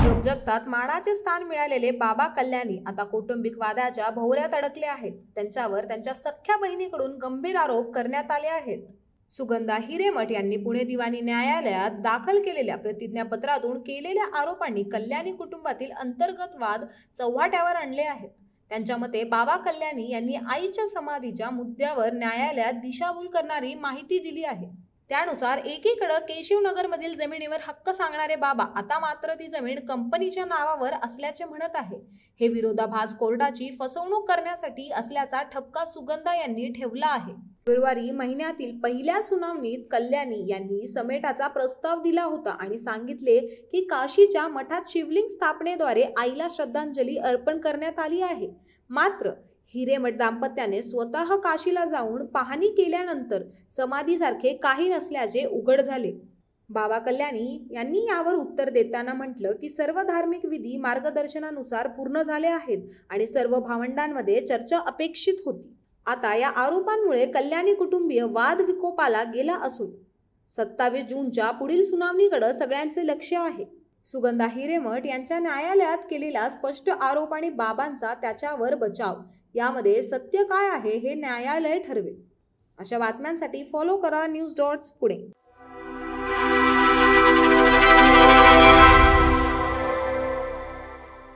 योग जगतात मानाचे स्थान मिळालेले बाबा कल्याणी आता कौटुंबिक वादाच्या भोवऱ्यात अडकले आहेत. त्यांच्यावर त्यांच्या सख्ख्या बहिणीकडून गंभीर आरोप करण्यात आले आहेत. सुगंधा हिरेमठ यांनी पुणे दिवाणी न्यायालयात दाखल केलेल्या प्रतिज्ञापत्रातून केलेल्या आरोपांनी कल्याणी कुटुंबातील अंतर्गत वाद चव्हाट्यावर आणले आहेत. त्यांच्या मते बाबा कल्याणी यांनी आईच्या समाधीच्या मुद्द्यावर न्यायालयात दिशाभूल करणारी माहिती दिली आहे. त्यानुसार एकीकडे केशवनगरमधील जमिनीवर हक्क सांगणारे बाबा आता मात्र ती जमीन कंपनीच्या नावावर असल्याचे म्हणत आहे. हे विरोधाभास कोर्टाची फसवणूक करण्यासाठी असल्याचा ठपका सुगंधा यांनी ठेवला आहे. फेब्रुवारी महिन्यातील पहिल्या सुनावणीत कल्याणी यांनी समेटाचा प्रस्ताव दिला होता आणि सांगितले की काशीच्या मठात शिवलिंग स्थापनेद्वारे आईला श्रद्धांजली अर्पण करण्यात आली आहे. मात्र हिरेमठ दाम्पत्याने स्वतः काशीला जाऊन पाहणी केल्यानंतर समाधीसारखे काही नसल्याचे उघड झाले. बाबा कल्याणी यांनी यावर उत्तर देताना म्हटलं की सर्व धार्मिक विधी मार्गदर्शनानुसार पूर्ण झाले आहेत आणि सर्व भावंडांमध्ये चर्चा अपेक्षित होती. आता या आरोपांमुळे कल्याणी कुटुंबीय वाद विकोपाला गेला असून 27 जूनच्या पुढील सुनावणीकडे सगळ्यांचे लक्ष आहे. सुगंधा हिरेमठ यांच्या न्यायालयात केलेला स्पष्ट आरोप आणि बाबांचा त्याच्यावर बचाव यामध्ये सत्य काय आहे हे न्यायालय ठरवेल. अशा बातम्यांसाठी फॉलो करा न्यूज.पुणे.